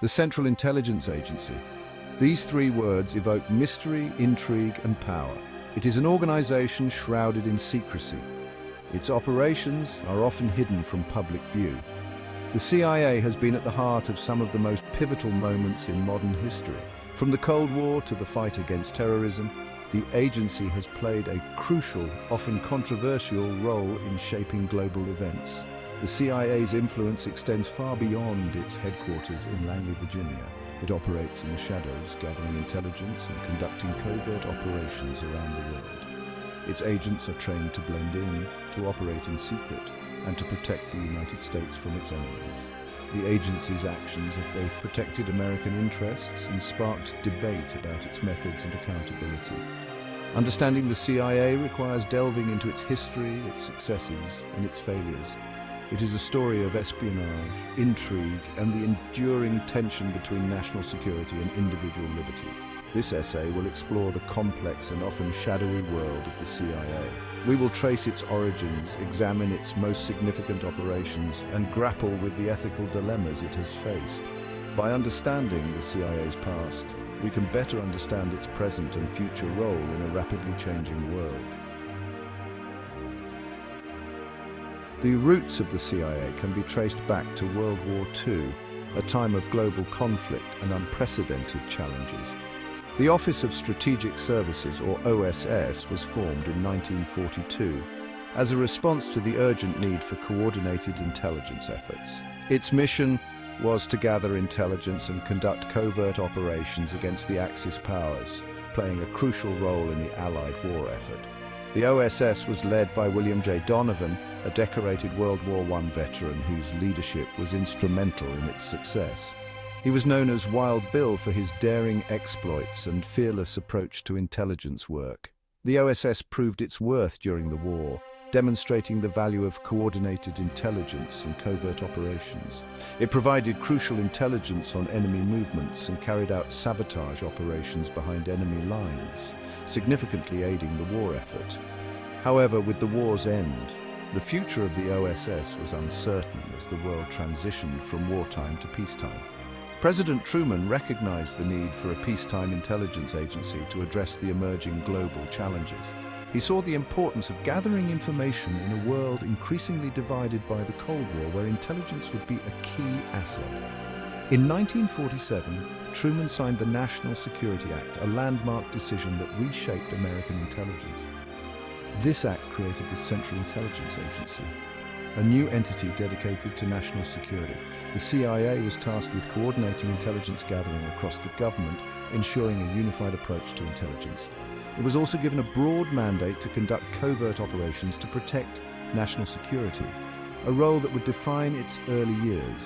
the Central Intelligence Agency. These three words evoke mystery, intrigue, and power. It is an organization shrouded in secrecy. Its operations are often hidden from public view. The CIA has been at the heart of some of the most pivotal moments in modern history. From the Cold War to the fight against terrorism, the agency has played a crucial, often controversial role in shaping global events. The CIA's influence extends far beyond its headquarters in Langley, Virginia. It operates in the shadows, gathering intelligence and conducting covert operations around the world. Its agents are trained to blend in, to operate in secret, and to protect the United States from its enemies. The agency's actions have both protected American interests and sparked debate about its methods and accountability. Understanding the CIA requires delving into its history, its successes, and its failures. It is a story of espionage, intrigue, and the enduring tension between national security and individual liberties. This essay will explore the complex and often shadowy world of the CIA. We will trace its origins, examine its most significant operations, and grapple with the ethical dilemmas it has faced. By understanding the CIA's past, we can better understand its present and future role in a rapidly changing world. The roots of the CIA can be traced back to World War II, a time of global conflict and unprecedented challenges. The Office of Strategic Services, or OSS, was formed in 1942 as a response to the urgent need for coordinated intelligence efforts. Its mission was to gather intelligence and conduct covert operations against the Axis powers, playing a crucial role in the Allied war effort. The OSS was led by William J. Donovan, a decorated World War I veteran whose leadership was instrumental in its success. He was known as Wild Bill for his daring exploits and fearless approach to intelligence work. The OSS proved its worth during the war, demonstrating the value of coordinated intelligence and covert operations. It provided crucial intelligence on enemy movements and carried out sabotage operations behind enemy lines, significantly aiding the war effort. However, with the war's end, the future of the OSS was uncertain as the world transitioned from wartime to peacetime. President Truman recognized the need for a peacetime intelligence agency to address the emerging global challenges. He saw the importance of gathering information in a world increasingly divided by the Cold War, where intelligence would be a key asset. In 1947, Truman signed the National Security Act, a landmark decision that reshaped American intelligence. This act created the Central Intelligence Agency, a new entity dedicated to national security. The CIA was tasked with coordinating intelligence gathering across the government, ensuring a unified approach to intelligence. It was also given a broad mandate to conduct covert operations to protect national security, a role that would define its early years.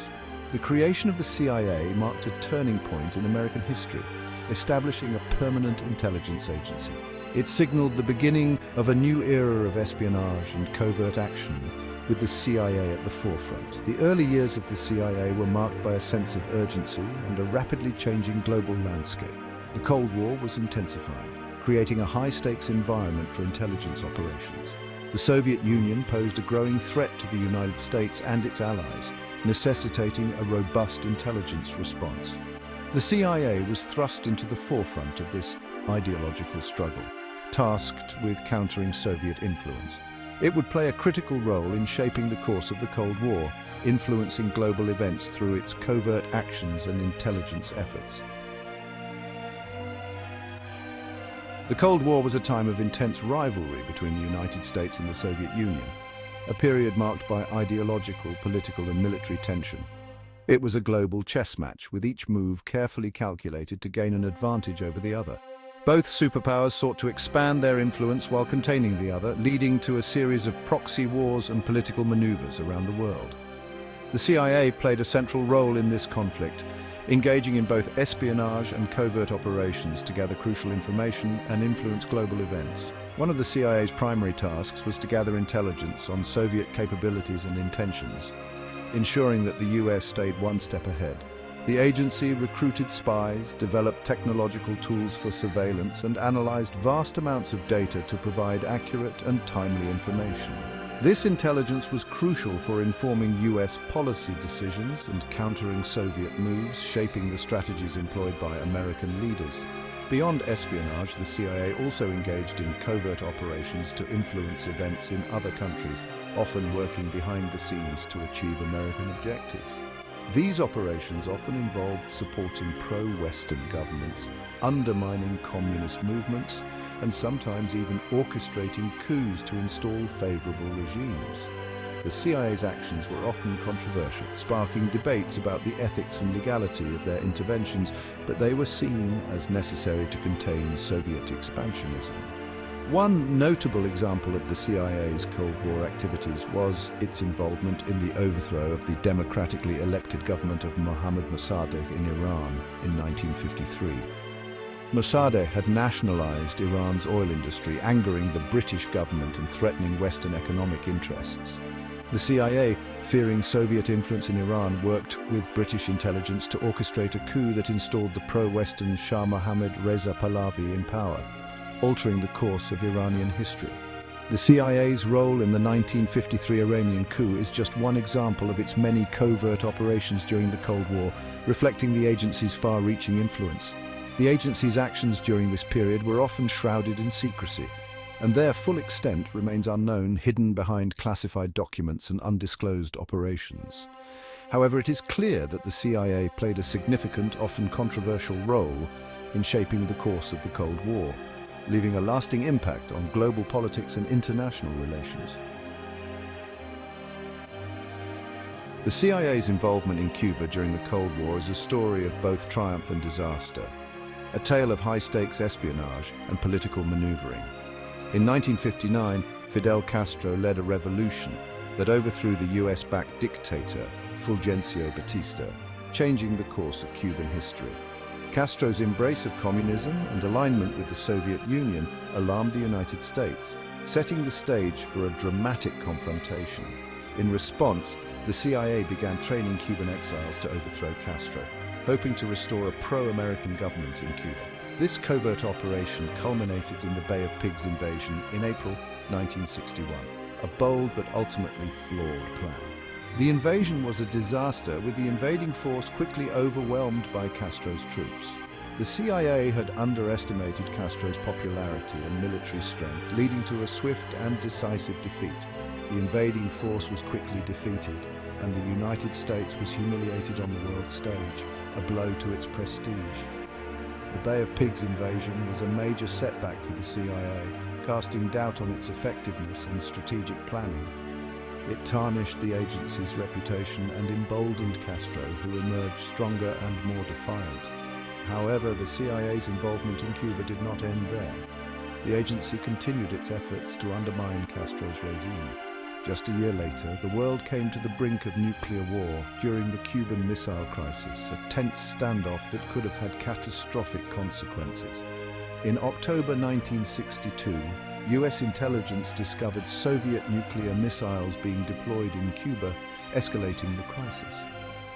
The creation of the CIA marked a turning point in American history, establishing a permanent intelligence agency. It signaled the beginning of a new era of espionage and covert action, with the CIA at the forefront. The early years of the CIA were marked by a sense of urgency and a rapidly changing global landscape. The Cold War was intensifying, creating a high-stakes environment for intelligence operations. The Soviet Union posed a growing threat to the United States and its allies, necessitating a robust intelligence response. The CIA was thrust into the forefront of this ideological struggle, tasked with countering Soviet influence. It would play a critical role in shaping the course of the Cold War, influencing global events through its covert actions and intelligence efforts. The Cold War was a time of intense rivalry between the United States and the Soviet Union, a period marked by ideological, political, and military tension. It was a global chess match, with each move carefully calculated to gain an advantage over the other. Both superpowers sought to expand their influence while containing the other, leading to a series of proxy wars and political maneuvers around the world. The CIA played a central role in this conflict, engaging in both espionage and covert operations to gather crucial information and influence global events. One of the CIA's primary tasks was to gather intelligence on Soviet capabilities and intentions, ensuring that the US stayed one step ahead. The agency recruited spies, developed technological tools for surveillance, and analyzed vast amounts of data to provide accurate and timely information. This intelligence was crucial for informing US policy decisions and countering Soviet moves, shaping the strategies employed by American leaders. Beyond espionage, the CIA also engaged in covert operations to influence events in other countries, often working behind the scenes to achieve American objectives. These operations often involved supporting pro-Western governments, undermining communist movements, and sometimes even orchestrating coups to install favorable regimes. The CIA's actions were often controversial, sparking debates about the ethics and legality of their interventions, but they were seen as necessary to contain Soviet expansionism. One notable example of the CIA's Cold War activities was its involvement in the overthrow of the democratically elected government of Mohammad Mossadegh in Iran in 1953. Mossadegh had nationalized Iran's oil industry, angering the British government and threatening Western economic interests. The CIA, fearing Soviet influence in Iran, worked with British intelligence to orchestrate a coup that installed the pro-Western Shah Mohammad Reza Pahlavi in power, altering the course of Iranian history. The CIA's role in the 1953 Iranian coup is just one example of its many covert operations during the Cold War, reflecting the agency's far-reaching influence. The agency's actions during this period were often shrouded in secrecy, and their full extent remains unknown, hidden behind classified documents and undisclosed operations. However, it is clear that the CIA played a significant, often controversial role in shaping the course of the Cold War, leaving a lasting impact on global politics and international relations. The CIA's involvement in Cuba during the Cold War is a story of both triumph and disaster, a tale of high-stakes espionage and political maneuvering. In 1959, Fidel Castro led a revolution that overthrew the US-backed dictator Fulgencio Batista, changing the course of Cuban history. Castro's embrace of communism and alignment with the Soviet Union alarmed the United States, setting the stage for a dramatic confrontation. In response, the CIA began training Cuban exiles to overthrow Castro, hoping to restore a pro-American government in Cuba. This covert operation culminated in the Bay of Pigs invasion in April 1961, a bold but ultimately flawed plan. The invasion was a disaster, with the invading force quickly overwhelmed by Castro's troops. The CIA had underestimated Castro's popularity and military strength, leading to a swift and decisive defeat. The invading force was quickly defeated, and the United States was humiliated on the world stage, a blow to its prestige. The Bay of Pigs invasion was a major setback for the CIA, casting doubt on its effectiveness and strategic planning. It tarnished the agency's reputation and emboldened Castro, who emerged stronger and more defiant. However, the CIA's involvement in Cuba did not end there. The agency continued its efforts to undermine Castro's regime. Just a year later, the world came to the brink of nuclear war during the Cuban Missile Crisis, a tense standoff that could have had catastrophic consequences. In October 1962, US intelligence discovered Soviet nuclear missiles being deployed in Cuba, escalating the crisis.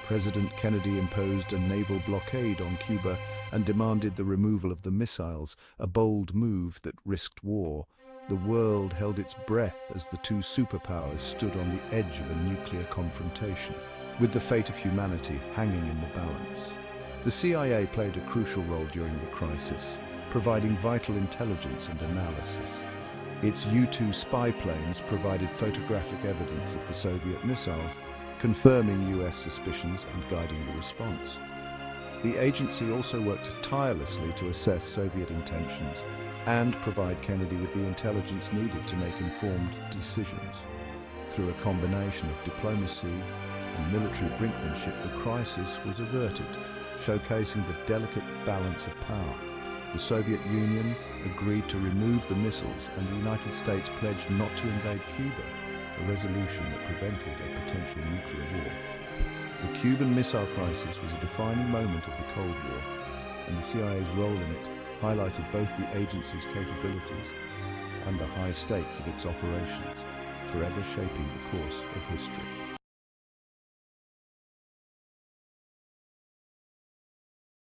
President Kennedy imposed a naval blockade on Cuba and demanded the removal of the missiles, a bold move that risked war. The world held its breath as the two superpowers stood on the edge of a nuclear confrontation, with the fate of humanity hanging in the balance. The CIA played a crucial role during the crisis, providing vital intelligence and analysis. Its U-2 spy planes provided photographic evidence of the Soviet missiles, confirming US suspicions and guiding the response. The agency also worked tirelessly to assess Soviet intentions and provide Kennedy with the intelligence needed to make informed decisions. Through a combination of diplomacy and military brinkmanship, the crisis was averted, showcasing the delicate balance of power. The Soviet Union agreed to remove the missiles, and the United States pledged not to invade Cuba, a resolution that prevented a potential nuclear war. The Cuban Missile Crisis was a defining moment of the Cold War, and the CIA's role in it highlighted both the agency's capabilities and the high stakes of its operations, forever shaping the course of history.